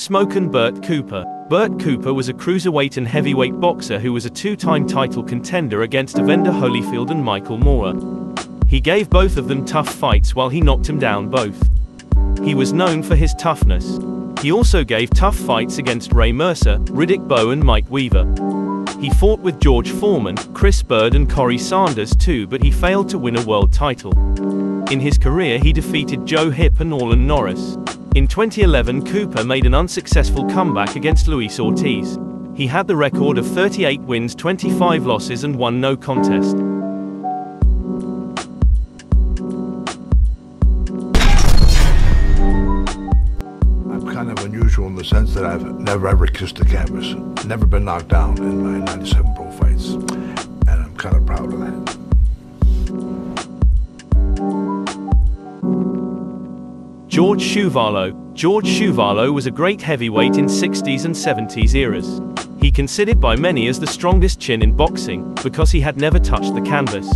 Smoke and Bert Cooper. Bert Cooper was a cruiserweight and heavyweight boxer who was a two-time title contender against Evander Holyfield and Michael Moorer. He gave both of them tough fights while he knocked him down both. He was known for his toughness. He also gave tough fights against Ray Mercer, Riddick Bowe and Mike Weaver. He fought with George Foreman, Chris Bird and Corey Sanders too, but he failed to win a world title. In his career he defeated Joe Hipp and Orlin Norris. In 2011 Cooper made an unsuccessful comeback against Luis Ortiz. He had the record of 38 wins, 25 losses and 1 no contest. I'm kind of unusual in the sense that I've never ever kissed the canvas, never been knocked down in my 97 pro fights, and I'm kind of proud of that. George Chuvalo. George Chuvalo was a great heavyweight in 60s and 70s eras. He considered by many as the strongest chin in boxing, because he had never touched the canvas.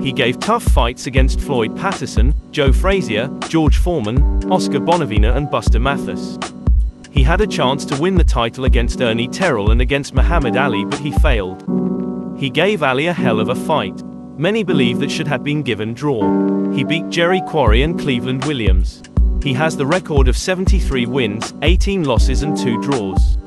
He gave tough fights against Floyd Patterson, Joe Frazier, George Foreman, Oscar Bonavena and Buster Mathis. He had a chance to win the title against Ernie Terrell and against Muhammad Ali, but he failed. He gave Ali a hell of a fight. Many believe that should have been given draw. He beat Jerry Quarry and Cleveland Williams. He has the record of 73 wins, 18 losses and 2 draws.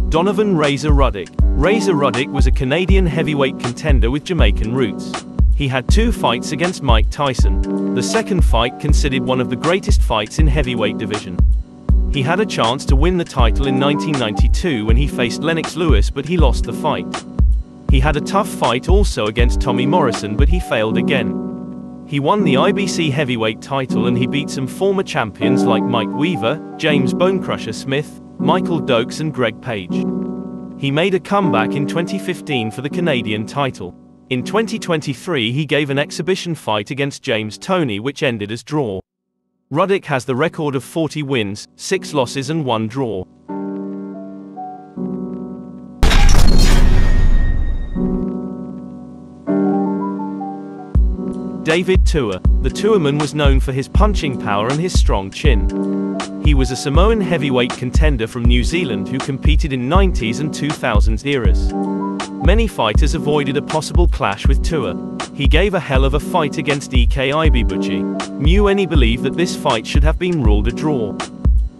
Donovan Razor Ruddock. Razor Ruddock was a Canadian heavyweight contender with Jamaican roots. He had 2 fights against Mike Tyson. The second fight considered one of the greatest fights in heavyweight division. He had a chance to win the title in 1992 when he faced Lennox Lewis, but he lost the fight. He had a tough fight also against Tommy Morrison, but he failed again. He won the IBC heavyweight title and he beat some former champions like Mike Weaver, James Bonecrusher Smith, Michael Dokes and Greg Page. He made a comeback in 2015 for the Canadian title. In 2023 he gave an exhibition fight against James Toney which ended as draw. Ruddock has the record of 40 wins, 6 losses and 1 draw. David Tua. The Tuaman was known for his punching power and his strong chin. He was a Samoan heavyweight contender from New Zealand who competed in 90s and 2000s eras. Many fighters avoided a possible clash with Tua. He gave a hell of a fight against Ike Ibebuchi. Many believe that this fight should have been ruled a draw.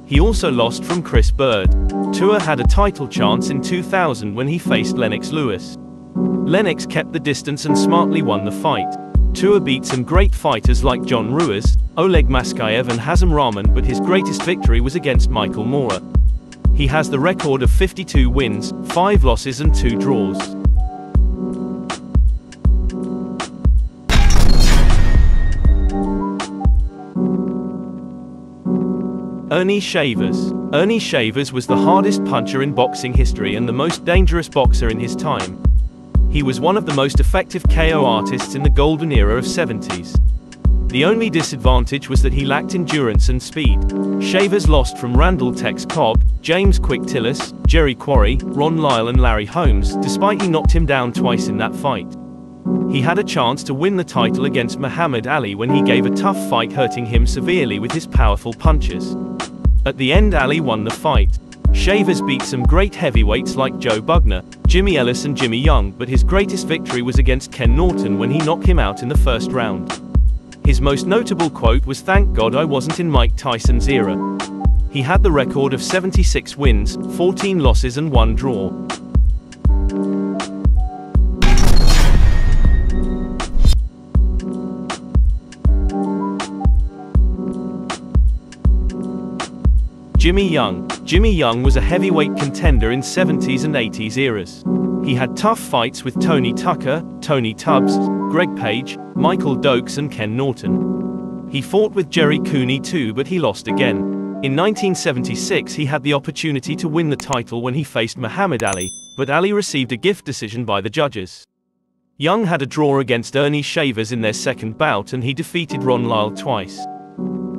He also lost from Chris Bird. Tua had a title chance in 2000 when he faced Lennox Lewis. Lennox kept the distance and smartly won the fight. Tua beat some great fighters like John Ruiz, Oleg Maskayev and Hazem Rahman, but his greatest victory was against Michael Moorer. He has the record of 52 wins, 5 losses and 2 draws. Ernie Shavers. Ernie Shavers was the hardest puncher in boxing history and the most dangerous boxer in his time. He was one of the most effective KO artists in the golden era of 70s. The only disadvantage was that he lacked endurance and speed. Shavers lost from Randall Tex Cobb, James Quick Tillis, Jerry Quarry, Ron Lyle and Larry Holmes, despite he knocked him down twice in that fight. He had a chance to win the title against Muhammad Ali when he gave a tough fight, hurting him severely with his powerful punches. At the end Ali won the fight. Shavers beat some great heavyweights like Joe Bugner, Jimmy Ellis and Jimmy Young, but his greatest victory was against Ken Norton when he knocked him out in the first round. His most notable quote was, "Thank God I wasn't in Mike Tyson's era." He had the record of 76 wins, 14 losses and 1 draw. Jimmy Young. Jimmy Young was a heavyweight contender in 70s and 80s eras. He had tough fights with Tony Tucker, Tony Tubbs, Greg Page, Michael Dokes and Ken Norton. He fought with Jerry Cooney too, but he lost again. In 1976 he had the opportunity to win the title when he faced Muhammad Ali, but Ali received a gift decision by the judges. Young had a draw against Ernie Shavers in their second bout and he defeated Ron Lyle twice.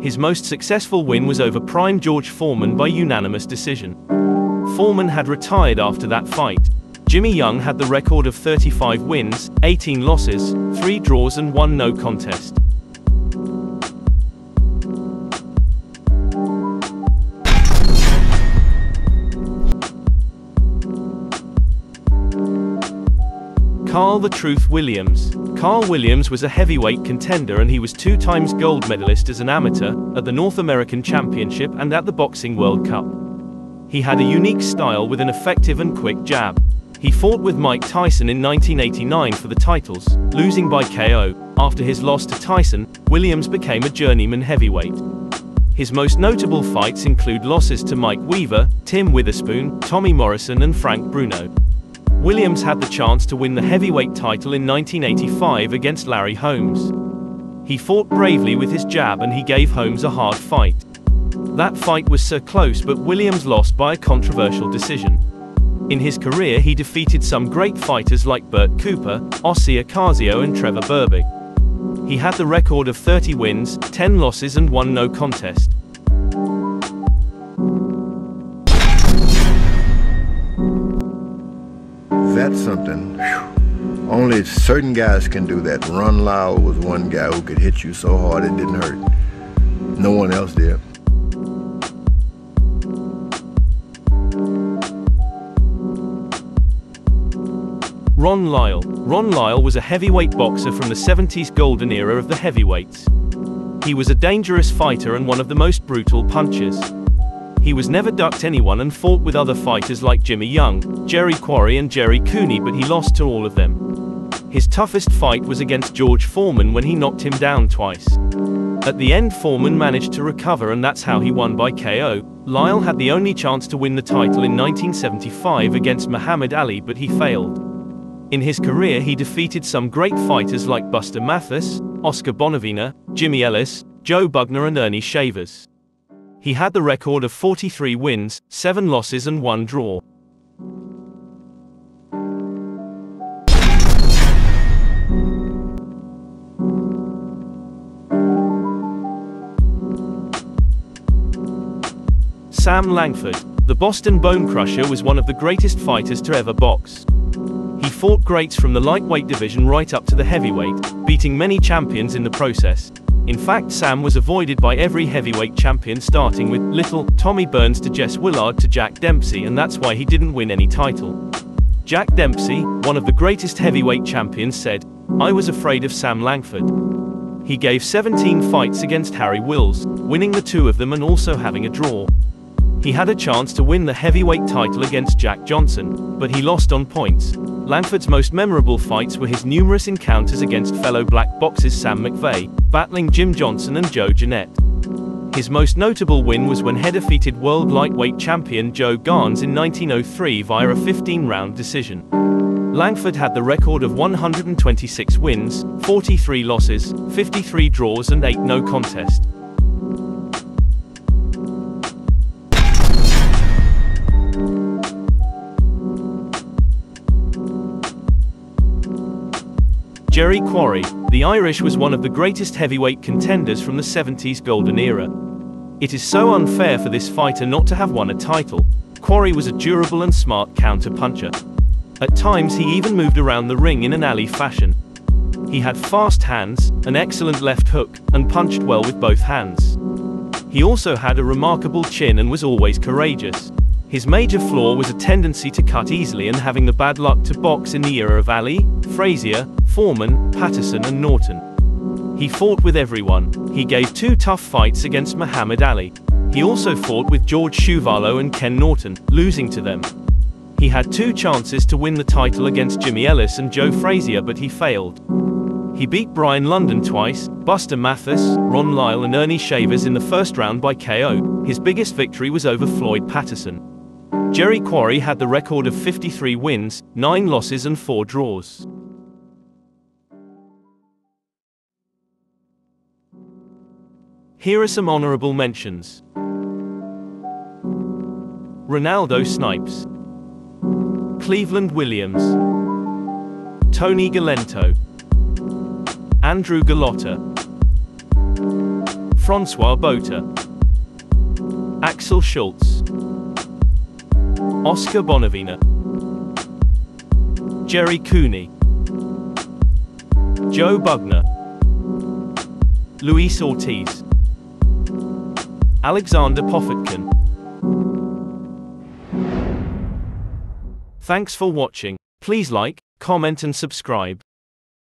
His most successful win was over prime George Foreman by unanimous decision. Foreman had retired after that fight. Jimmy Young had the record of 35 wins, 18 losses, 3 draws and 1 no contest. Carl "The Truth" Williams. Carl Williams was a heavyweight contender and he was 2 times gold medalist as an amateur, at the North American Championship and at the Boxing World Cup. He had a unique style with an effective and quick jab. He fought with Mike Tyson in 1989 for the titles, losing by KO. After his loss to Tyson, Williams became a journeyman heavyweight. His most notable fights include losses to Mike Weaver, Tim Witherspoon, Tommy Morrison and Frank Bruno. Williams had the chance to win the heavyweight title in 1985 against Larry Holmes. He fought bravely with his jab and he gave Holmes a hard fight. That fight was so close, but Williams lost by a controversial decision. In his career he defeated some great fighters like Bert Cooper, Ossie Ocasio and Trevor Berbick. He had the record of 30 wins, 10 losses and 1 no contest. That's something. Whew. Only certain guys can do that. Ron Lyle was one guy who could hit you so hard it didn't hurt. No one else did. Ron Lyle. Ron Lyle was a heavyweight boxer from the 70s golden era of the heavyweights. He was a dangerous fighter and one of the most brutal punchers. He was never ducked anyone and fought with other fighters like Jimmy Young, Jerry Quarry and Jerry Cooney, but he lost to all of them. His toughest fight was against George Foreman when he knocked him down twice. At the end Foreman managed to recover and that's how he won by KO. Lyle had the only chance to win the title in 1975 against Muhammad Ali, but he failed. In his career he defeated some great fighters like Buster Mathis, Oscar Bonavena, Jimmy Ellis, Joe Bugner and Ernie Shavers. He had the record of 43 wins, 7 losses and 1 draw. Sam Langford. The Boston Bone Crusher was one of the greatest fighters to ever box. He fought greats from the lightweight division right up to the heavyweight, beating many champions in the process. In fact, Sam was avoided by every heavyweight champion, starting with Little Tommy Burns to Jess Willard to Jack Dempsey, and that's why he didn't win any title. Jack Dempsey, one of the greatest heavyweight champions, said, "I was afraid of Sam Langford." He gave 17 fights against Harry Wills, winning the 2 of them and also having a draw. He had a chance to win the heavyweight title against Jack Johnson, but he lost on points. Langford's most memorable fights were his numerous encounters against fellow black boxers Sam McVeigh, battling Jim Johnson and Joe Jeanette. His most notable win was when he defeated world lightweight champion Joe Garnes in 1903 via a 15-round decision. Langford had the record of 126 wins, 43 losses, 53 draws and 8 no contest. Jerry Quarry. The Irish was one of the greatest heavyweight contenders from the 70s golden era. It is so unfair for this fighter not to have won a title. Quarry was a durable and smart counter-puncher. At times he even moved around the ring in an alley fashion. He had fast hands, an excellent left hook, and punched well with both hands. He also had a remarkable chin and was always courageous. His major flaw was a tendency to cut easily and having the bad luck to box in the era of Ali, Frazier, Foreman, Patterson and Norton. He fought with everyone. He gave 2 tough fights against Muhammad Ali. He also fought with George Chuvalo and Ken Norton, losing to them. He had 2 chances to win the title against Jimmy Ellis and Joe Frazier, but he failed. He beat Brian London twice, Buster Mathis, Ron Lyle and Ernie Shavers in the first round by KO. His biggest victory was over Floyd Patterson. Jerry Quarry had the record of 53 wins, 9 losses and 4 draws. Here are some honorable mentions. Ronaldo Snipes, Cleveland Williams, Tony Galento, Andrew Galotta, Francois Botha, Axel Schultz, Oscar Bonavena, Jerry Cooney, Joe Bugner, Luis Ortiz, Alexander Poffatkin. Thanks for watching. Please like, comment and subscribe.